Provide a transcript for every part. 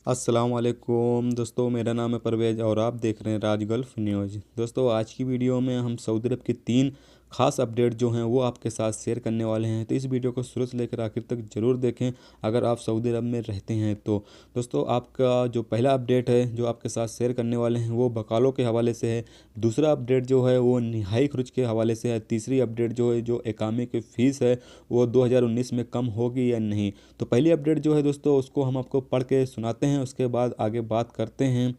अस्सलाम वालेकुम दोस्तों, मेरा नाम है परवेज़ और आप देख रहे हैं राज गल्फ न्यूज़। दोस्तों, आज की वीडियो में हम सऊदी अरब की 3 खास अपडेट जो हैं वो आपके साथ शेयर करने वाले हैं। तो इस वीडियो को शुरू से लेकर आखिर तक ज़रूर देखें अगर आप सऊदी अरब में रहते हैं तो। दोस्तों, आपका जो पहला अपडेट है जो आपके साथ शेयर करने वाले हैं वो बकालों के हवाले से है। दूसरा अपडेट जो है वो निहाई खर्च के हवाले से है। तीसरी अपडेट जो है जो इकामे की फ़ीस है वो 2019 में कम होगी या नहीं। तो पहली अपडेट जो है दोस्तों उसको हम आपको पढ़ के सुनाते हैं, उसके बाद आगे बात करते हैं।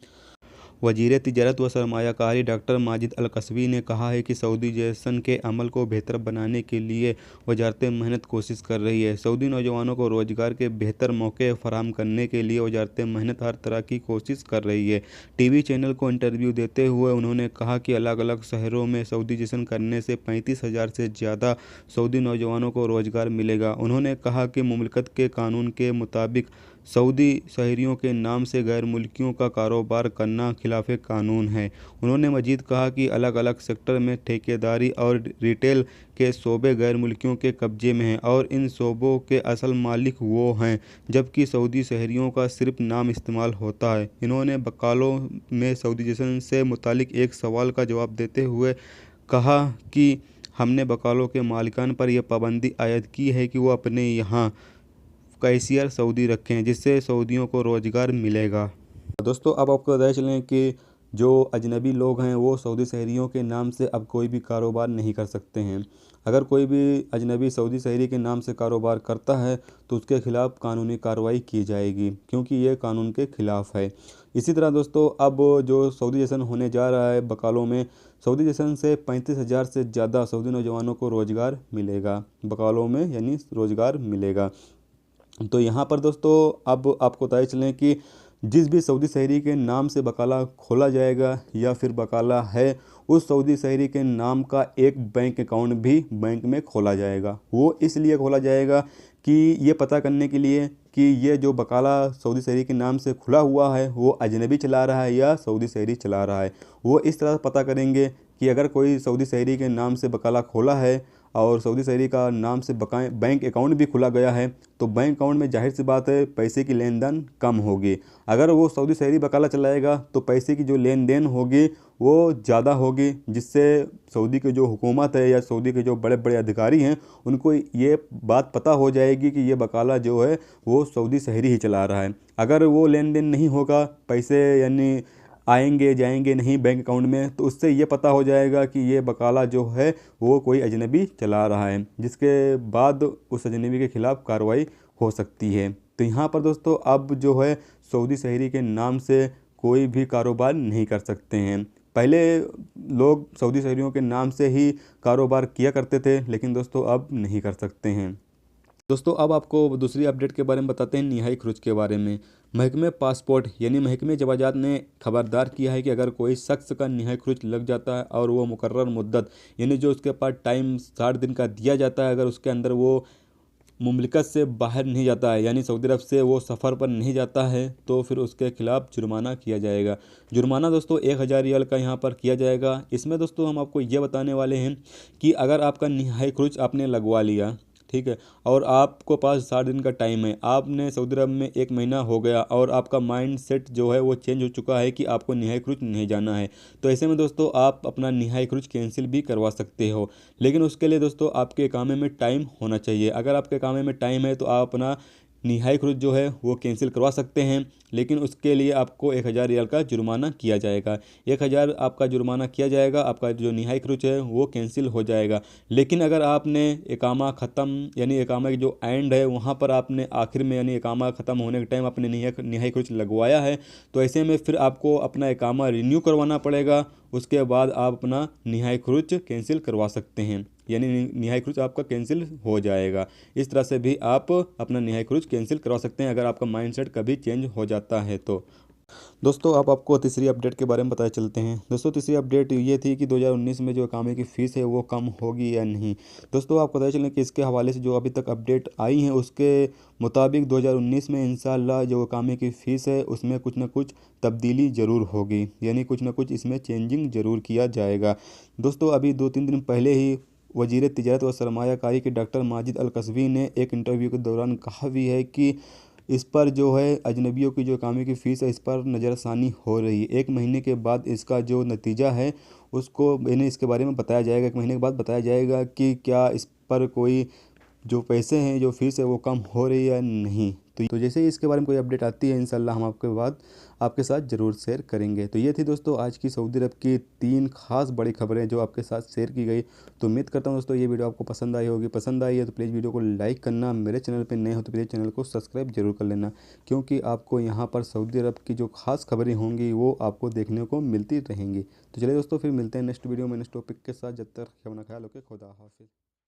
वजीर तिजारत व सरमायाकारी डॉक्टर माजिद अल कसबी ने कहा है कि सऊदी जैसन के अमल को बेहतर बनाने के लिए वजारत मेहनत कोशिश कर रही है। सऊदी नौजवानों को रोज़गार के बेहतर मौके फराहम करने के लिए वजारत मेहनत हर तरह की कोशिश कर रही है। टीवी चैनल को इंटरव्यू देते हुए उन्होंने कहा कि अलग अलग शहरों में सऊदी जैसन करने से 35,000 से ज़्यादा सऊदी नौजवानों को रोज़गार मिलेगा। उन्होंने कहा कि मुमलिकत के कानून के मुताबिक सऊदी शहरियों के नाम से गैर मुल्कियों का कारोबार करना खिलाफ कानून है। उन्होंने मजीद कहा कि अलग अलग सेक्टर में ठेकेदारी और रिटेल के शोबे गैर मुल्कियों के कब्जे में हैं और इन शोबों के असल मालिक वो हैं, जबकि सऊदी शहरियों का सिर्फ नाम इस्तेमाल होता है। इन्होंने बकालों में सऊदी जैसन से मुतालिक एक सवाल का जवाब देते हुए कहा कि हमने बकालों के मालिकान पर यह पाबंदी आयद की है कि वो अपने यहाँ कैशियर सऊदी रखे हैं, जिससे सऊदियों को रोज़गार मिलेगा। दोस्तों, अब आपको बताया चलें कि जो अजनबी लोग हैं वो सऊदी शहरियों के नाम से अब कोई भी कारोबार नहीं कर सकते हैं। अगर कोई भी अजनबी सऊदी शहरी के नाम से कारोबार करता है तो उसके खिलाफ़ कानूनी कार्रवाई की जाएगी, क्योंकि ये कानून के ख़िलाफ़ है। इसी तरह दोस्तों, अब जो सऊदी जैसन होने जा रहा है बकालों में, सऊदी जैसन से 35,000 से ज़्यादा सऊदी नौजवानों को रोज़गार मिलेगा बकालों में, यानी रोज़गार मिलेगा। तो यहाँ पर दोस्तों अब आपको बताए चलें कि जिस भी सऊदी शहरी के नाम से बकाला खोला जाएगा या फिर बकाला है, उस सऊदी शहरी के नाम का एक बैंक अकाउंट भी बैंक में खोला जाएगा। वो इसलिए खोला जाएगा कि ये पता करने के लिए कि ये जो बकाला सऊदी शहरी के नाम से खुला हुआ है वो अजनबी चला रहा है या सऊदी शहरी चला रहा है। वो इस तरह पता करेंगे कि अगर कोई सऊदी शहरी के नाम से बकाला खोला है और सऊदी शहरी का नाम से बकाए बैंक अकाउंट भी खुला गया है तो बैंक अकाउंट में जाहिर सी बात है पैसे की लेन देन कम होगी। अगर वो सऊदी शहरी बकाला चलाएगा तो पैसे की जो लेन देन होगी वो ज़्यादा होगी, जिससे सऊदी की जो हुकूमत है या सऊदी के जो बड़े बड़े अधिकारी हैं उनको ये बात पता हो जाएगी कि ये बकाला जो है वो सऊदी शहरी ही चला रहा है। अगर वो लेन देन नहीं होगा, पैसे यानी आएंगे जाएंगे नहीं बैंक अकाउंट में, तो उससे ये पता हो जाएगा कि ये बकाला जो है वो कोई अजनबी चला रहा है, जिसके बाद उस अजनबी के ख़िलाफ़ कार्रवाई हो सकती है। तो यहाँ पर दोस्तों अब जो है सऊदी शहरी के नाम से कोई भी कारोबार नहीं कर सकते हैं। पहले लोग सऊदी शहरियों के नाम से ही कारोबार किया करते थे, लेकिन दोस्तों अब नहीं कर सकते हैं। दोस्तों, अब आपको दूसरी अपडेट के बारे में बताते हैं, निहाई खर्च के बारे में। महकमे पासपोर्ट यानी महकमे जवाजात ने खबरदार किया है कि अगर कोई शख्स का निहाई खर्च लग जाता है और वो मुकर्रर मुद्दत यानी जो उसके पास टाइम 60 दिन का दिया जाता है, अगर उसके अंदर वो मुमलिकत से बाहर नहीं जाता है यानी सऊदी अरब से वो सफ़र पर नहीं जाता है तो फिर उसके खिलाफ़ जुर्माना किया जाएगा। जुर्माना दोस्तों 1,000 रियाल का यहाँ पर किया जाएगा। इसमें दोस्तों हम आपको ये बताने वाले हैं कि अगर आपका निहाई खर्च आपने लगवा लिया, ठीक है, और आपको पास 60 दिन का टाइम है, आपने सऊदी अरब में 1 महीना हो गया और आपका माइंड सेट जो है वो चेंज हो चुका है कि आपको निहाई खर्च नहीं जाना है, तो ऐसे में दोस्तों आप अपना निहाई खर्च कैंसिल भी करवा सकते हो। लेकिन उसके लिए दोस्तों आपके इकामे में टाइम होना चाहिए। अगर आपके इकामे में टाइम है तो आप अपना निहाई खर्च जो है वो कैंसिल करवा सकते हैं, लेकिन उसके लिए आपको 1,000 रियाल का जुर्माना किया जाएगा। 1,000 आपका जुर्माना किया जाएगा, आपका जो निहाई खर्च है वो कैंसिल हो जाएगा। लेकिन अगर आपने इकामा ख़त्म यानी इकामा की जो एंड है वहाँ पर आपने आखिर में यानी इकामा ख़त्म होने के टाइम आपने निहाई खर्च लगवाया है, तो ऐसे में फिर आपको अपना इकामा रिन्यू करवाना पड़ेगा। उसके बाद आप अपना निहाई खर्च कैंसिल करवा सकते हैं, यानी निहाई खर्च आपका कैंसिल हो जाएगा। इस तरह से भी आप अपना निहाई खर्च कैंसिल करवा सकते हैं अगर आपका माइंडसेट कभी चेंज हो जाता है तो। दोस्तों, अब आपको तीसरी अपडेट के बारे में पता चलते हैं। दोस्तों, तीसरी अपडेट ये थी कि 2019 में जो इकामे की फ़ीस है वो कम होगी या नहीं। दोस्तों, आपको पता चलें कि इसके हवाले से जो अभी तक अपडेट आई हैं उसके मुताबिक 2019 में इंशाअल्लाह जो इकामे की फ़ीस है उसमें कुछ ना कुछ तब्दीली ज़रूर होगी, यानी कुछ ना कुछ इसमें चेंजिंग ज़रूर किया जाएगा। दोस्तों, अभी 2-3 दिन पहले ही वजीर तिजारत व सरमायाकारी के डॉक्टर माजिद अल कसबी ने एक इंटरव्यू के दौरान कहा भी है कि इस पर जो है अजनबियों की जो इकामे की फ़ीस है इस पर नज़रसानी हो रही है। 1 महीने के बाद इसका जो नतीजा है उसको इन्हें इसके बारे में बताया जाएगा। 1 महीने के बाद बताया जाएगा कि क्या इस पर कोई जो पैसे हैं जो फ़ीस है वो कम हो रही है या नहीं। तो जैसे ही इसके बारे में कोई अपडेट आती है इंशाल्लाह हम आपके साथ ज़रूर शेयर करेंगे। तो ये थी दोस्तों आज की सऊदी अरब की 3 ख़ास बड़ी खबरें जो आपके साथ शेयर की गई। तो उम्मीद करता हूँ दोस्तों ये वीडियो आपको पसंद आई होगी। पसंद आई है तो प्लीज़ वीडियो को लाइक करना, मेरे चैनल पे नए हो तो प्लीज़ चैनल को सब्सक्राइब जरूर कर लेना, क्योंकि आपको यहाँ पर सऊदी अरब की जो ख़ास खबरें होंगी वो आपको देखने को मिलती रहेंगी। तो चलिए दोस्तों फिर मिलते हैं नेक्स्ट वीडियो में नेक्स्ट टॉपिक के साथ। जब तक अपना ख्याल रखें, खुदा हाफिज़।